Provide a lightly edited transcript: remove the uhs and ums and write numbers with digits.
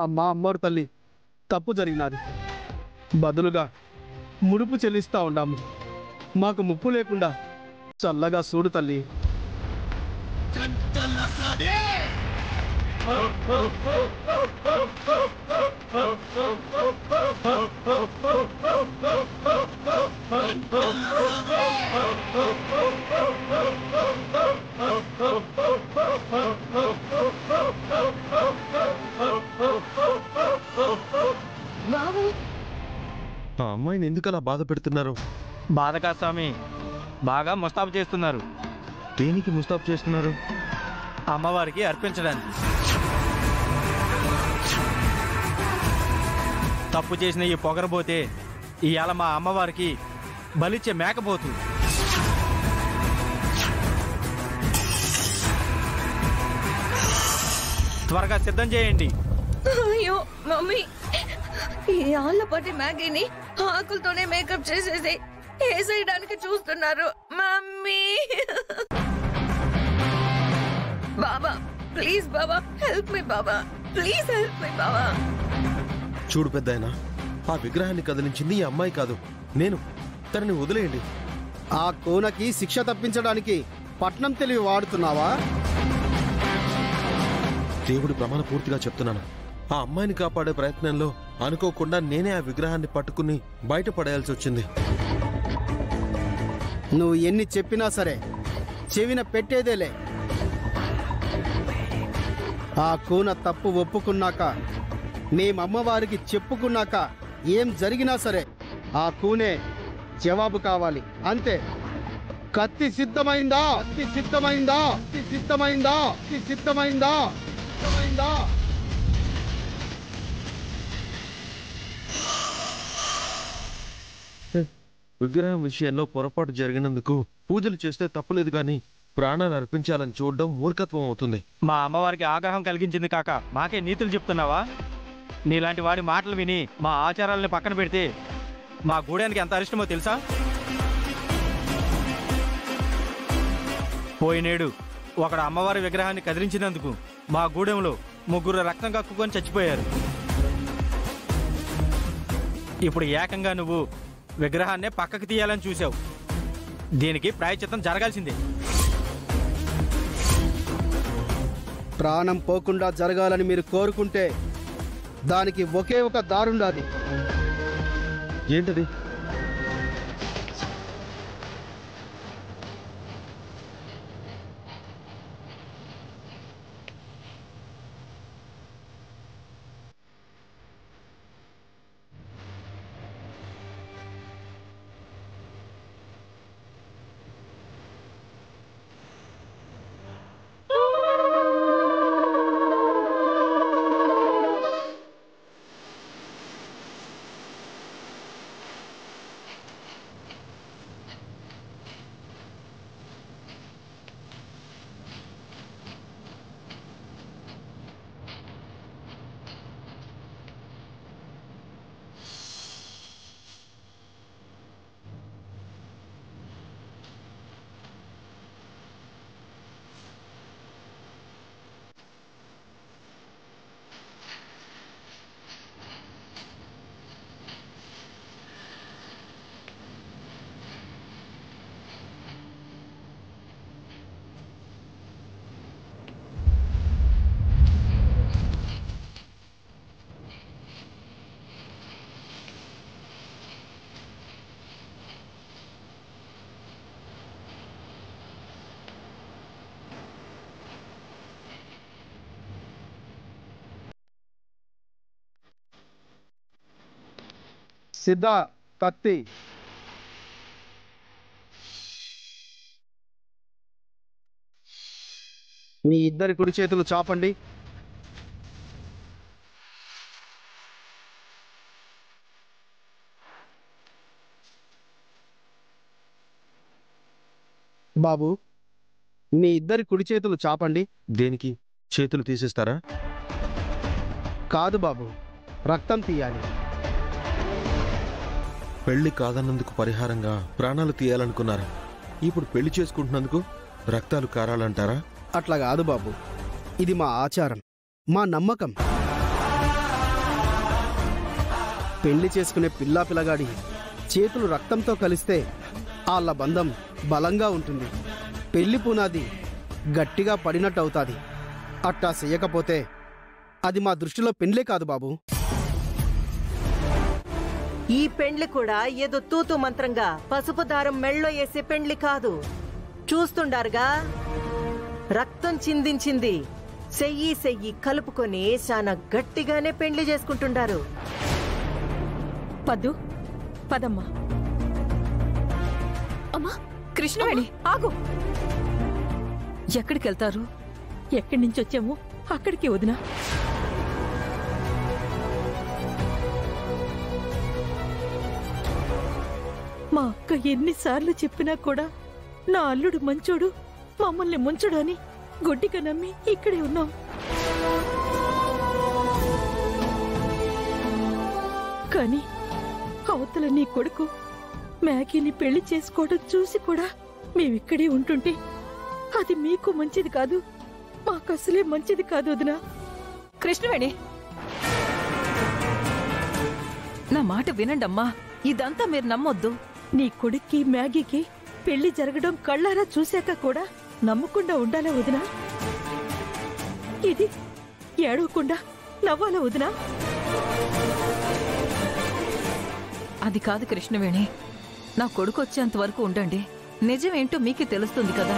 అమ్మా అమ్మోరు తల్లి, తప్పు జరిగినది. బదులుగా ముడుపు చెల్లిస్తా ఉన్నాము. మాకు ముప్పు లేకుండా చల్లగా చూడు తల్లి. ఆ అమ్మాయిని ఎందుకు అలా బాధ పెడుతున్నారు? బాధ కాదు స్వామి, బాగా ముస్తాబు చేస్తున్నారు. దేనికి ముస్తాబు చేస్తున్నారు? అమ్మవారికి అర్పించడానికి. తప్పు చేసిన ఈ పొగరబోతే ఇవాళ మా అమ్మవారికి బలిచ్చే మేకపోతు. త్వరగా సిద్ధం చేయండి. అయ్యో మమ్మీ, ఈ ఆళ్ళపాటి మ్యాగీని ఆకులతోనే మేకప్ చేసేసి వేసేయడానికి చూస్తున్నారు మమ్మీ. బాబా ప్లీజ్, బాబా హెల్ప్ మీ, బాబా ప్లీజ్ హెల్ప్ మీ బాబా. చూడు పెద్దాయన, ఆ విగ్రహాన్ని కదిలించింది ఈ అమ్మాయి కాదు, నేను. తనని వదిలేయండి. ఆ కూనకి శిక్ష తప్పించడానికి పట్నం తెలివి వాడుతున్నావా? దేవుడి ప్రమాణ పూర్తిగా చెప్తున్నాను, ఆ అమ్మాయిని కాపాడే ప్రయత్నంలో అనుకోకుండా నేనే ఆ విగ్రహాన్ని పట్టుకుని బయటపడేయాల్సి వచ్చింది. నువ్వు ఎన్ని చెప్పినా సరే చెవిన పెట్టేదేలే. ఆ కూన తప్పు ఒప్పుకున్నాక, మేమమ్మవారికి చెప్పుకున్నాక ఏం జరిగినా సరే ఆ కూనే జవాబు కావాలి, అంతే. కత్తి సిద్ధమైందా? కత్తి సిద్ధమైందా? కత్తి సిద్ధమైందా? కత్తి సిద్ధమైందా? సిద్ధమైందా? విగ్రహం విషయంలో పొరపాటు జరిగినందుకు పూజలు చేస్తే తప్పులేదు గాని ప్రాణాలు అర్పించాలని చూడడం మూర్ఖత్వం అవుతుంది. మా అమ్మవారికి ఆగ్రహం కలిగించింది కాక మాకే నీతులు చెప్తున్నావా? నీలాంటి వాడి మాటలు విని మా ఆచారాలని పక్కన పెడితే మా గూడానికి ఎంత అరిష్టమో తెలుసా? పోయినేడు ఒకడు అమ్మవారి విగ్రహాన్ని కదిలించినందుకు మా గూడెంలో 3 రక్తం కక్కుకొని చచ్చిపోయారు. ఇప్పుడు ఏకంగా నువ్వు విగ్రహాన్నే పక్కకు తీయాలని చూసావు. దీనికి ప్రాయశ్చిత్తం జరగాల్సిందే. ప్రాణం పోకుండా జరగాలని మీరు కోరుకుంటే దానికి ఒకే ఒక దారుండాది. ఏంటది? సిద్ధ, కత్తి. మీ ఇద్దరి కుడి చేతులు చాపండి. బాబు, మీ ఇద్దరి కుడి చేతులు చాపండి. దేనికి? చేతులు తీసేస్తారా? కాదు బాబు, రక్తం తీయాలి. పెళ్లి కాదన్నందుకు పరిహారంగా ప్రాణాలు తీయాలనుకున్నారు. ఇప్పుడు పెళ్లి చేసుకుంటున్నందుకు రక్తాలు కారాలంటారా? అట్లా కాదు బాబు, ఇది మా ఆచారం, మా నమ్మకం. పెళ్లి చేసుకునే పిల్లాపిల్లగాడి చేతులు రక్తంతో కలిస్తే వాళ్ళ బంధం బలంగా ఉంటుంది, పెళ్లి పునాది గట్టిగా పడినట్టు అవుతుంది. అట్టా చెయ్యకపోతే అది మా దృష్టిలో పెండ్లే కాదు బాబు. ఈ పెండ్లి కూడా ఏదో తూతు మంత్రంగా పసుపు దారం మెళ్ళో వేసే పెండ్లి కాదు. చూస్తుండారుగా, రక్తం చిందించింది చెయ్యి చెయ్యి కలుపుకొని చాలా గట్టిగానే పెండ్లి చేసుకుంటుండారు. పద్దు, పదమ్మా. అమ్మా కృష్ణవేణి ఆగు. ఎక్కడికెళ్తారు? ఎక్కడి నుంచి వచ్చాము అక్కడికి వదినా. మా అక్క ఎన్నిసార్లు చెప్పినా కూడా నా అల్లుడు మంచోడు, మమ్మల్ని ముంచడు అని గుడ్డిగా నమ్మి ఇక్కడే ఉన్నాం. కానీ అవతల నీ కొడుకు మ్యాగీని పెళ్లి చేసుకోవడం చూసి కూడా మేమిక్కడే ఉంటుంటే అది మీకు మంచిది కాదు, మాకు అసలే మంచిది కాదు వదినా. కృష్ణవేణి నా మాట వినండమ్మా, ఇదంతా మీరు నమ్మొద్దు. నీ కొడుక్కి మ్యాగీకి పెళ్లి జరగడం కళ్ళారా చూశాక కూడా నమ్మకుండా ఉండాలా వదినా? ఇది ఏడవకుండా నవ్వాలా వదినా? అది కాదు కృష్ణవేణి, నా కొడుకు వచ్చేంత వరకు ఉండండి, నిజమేంటో మీకే తెలుస్తుంది కదా.